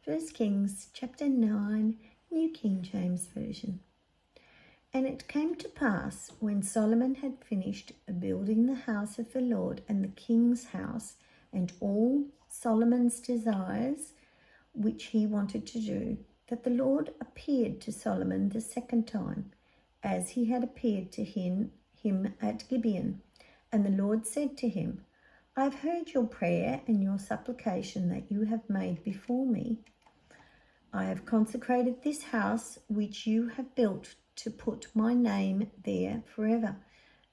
1 Kings chapter 9, New King James Version. And it came to pass, when Solomon had finished building the house of the Lord and the king's house, and all Solomon's desires which he wanted to do, that the Lord appeared to Solomon the second time, as he had appeared to him at Gibeon. And the Lord said to him, I have heard your prayer and your supplication that you have made before me. I have consecrated this house which you have built to put my name there forever,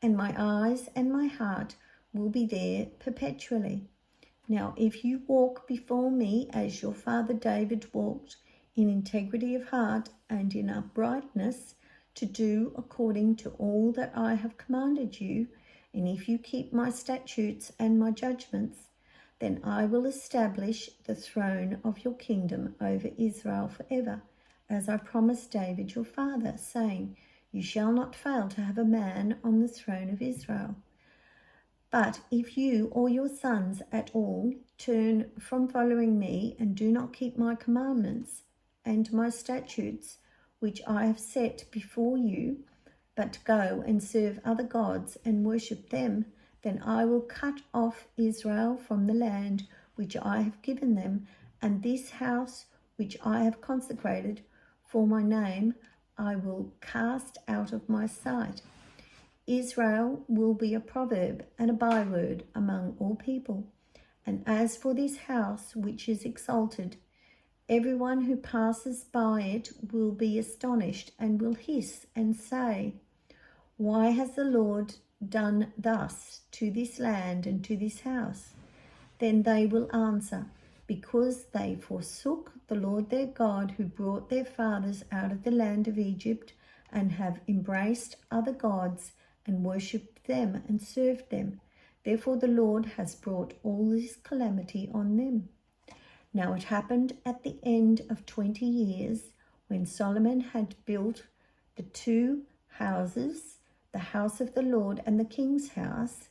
and my eyes and my heart will be there perpetually. Now, if you walk before me as your father David walked, in integrity of heart and in uprightness, to do according to all that I have commanded you, and if you keep my statutes and my judgments, then I will establish the throne of your kingdom over Israel forever, as I promised David your father, saying, you shall not fail to have a man on the throne of Israel. But if you or your sons at all turn from following me and do not keep my commandments and my statutes, which I have set before you, but go and serve other gods and worship them, then I will cut off Israel from the land which I have given them, and this house which I have consecrated for my name I will cast out of my sight. Israel will be a proverb and a byword among all people. And as for this house which is exalted, everyone who passes by it will be astonished and will hiss and say, why has the Lord done thus to this land and to this house? Then they will answer, because they forsook the Lord their God, who brought their fathers out of the land of Egypt, and have embraced other gods and worshipped them and served them. Therefore the Lord has brought all this calamity on them. Now it happened at the end of 20 years, when Solomon had built the two houses, the house of the Lord and the king's house,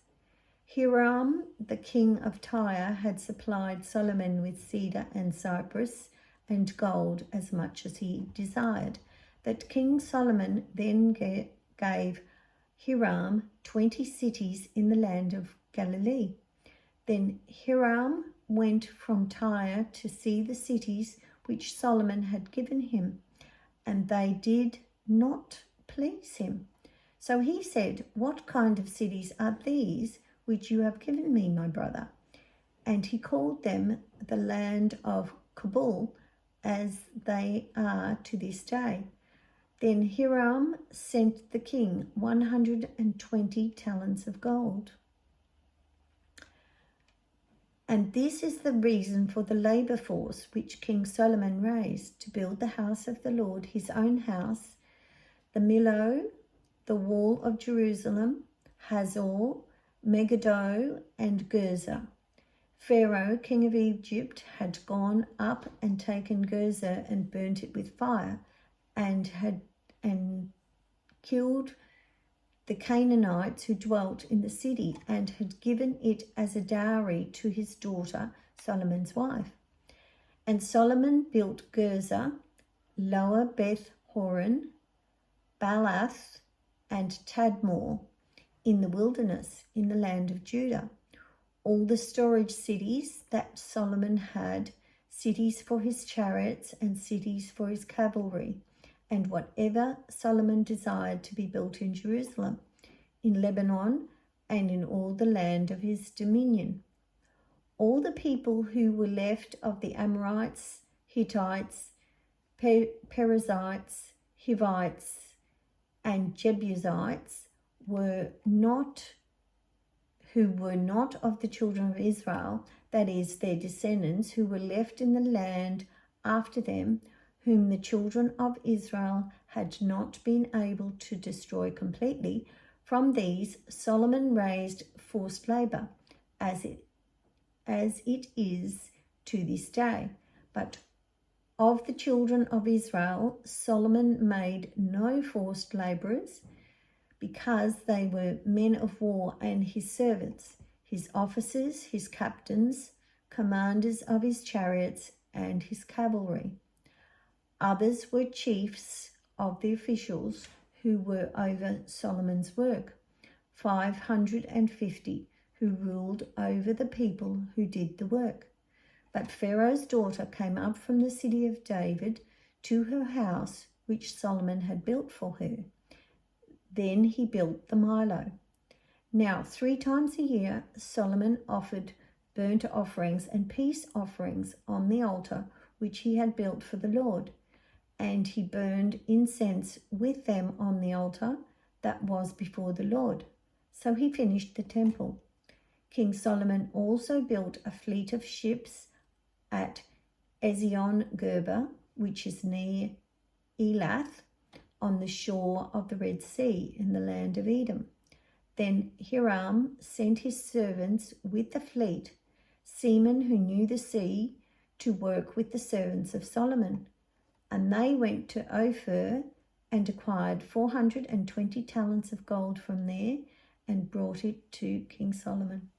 Hiram, the king of Tyre, had supplied Solomon with cedar and cypress and gold as much as he desired. That King Solomon then gave Hiram 20 cities in the land of Galilee. Then Hiram went from Tyre to see the cities which Solomon had given him, and they did not please him. So he said, what kind of cities are these which you have given me, my brother? And he called them the land of Kabul, as they are to this day. Then Hiram sent the king 120 talents of gold. And this is the reason for the labor force which King Solomon raised to build the house of the Lord, his own house, the Millo, the wall of Jerusalem, Hazor, Megiddo, and Gerzer. Pharaoh, king of Egypt, had gone up and taken Gerzer and burnt it with fire, and killed the Canaanites who dwelt in the city, and had given it as a dowry to his daughter, Solomon's wife. And Solomon built Gerzer, Lower Beth Horon, Baalath, and Tadmor in the wilderness in the land of Judah. All the storage cities that Solomon had, cities for his chariots and cities for his cavalry, and whatever Solomon desired to be built in Jerusalem, in Lebanon, and in all the land of his dominion. All the people who were left of the Amorites, Hittites, Perizzites, Hivites, and Jebusites who were not of the children of Israel, that is, their descendants, who were left in the land after them, whom the children of Israel had not been able to destroy completely. From these Solomon raised forced labor, as it is to this day. But of the children of Israel, Solomon made no forced laborers, because they were men of war and his servants, his officers, his captains, commanders of his chariots and his cavalry. Others were chiefs of the officials who were over Solomon's work, 550, who ruled over the people who did the work. But Pharaoh's daughter came up from the city of David to her house, which Solomon had built for her. Then he built the Milo. Now 3 times a year Solomon offered burnt offerings and peace offerings on the altar which he had built for the Lord, and he burned incense with them on the altar that was before the Lord. So he finished the temple. King Solomon also built a fleet of ships at Ezion-Geber, which is near Elath, on the shore of the Red Sea in the land of Edom. Then Hiram sent his servants with the fleet, seamen who knew the sea, to work with the servants of Solomon. And they went to Ophir and acquired 420 talents of gold from there and brought it to King Solomon.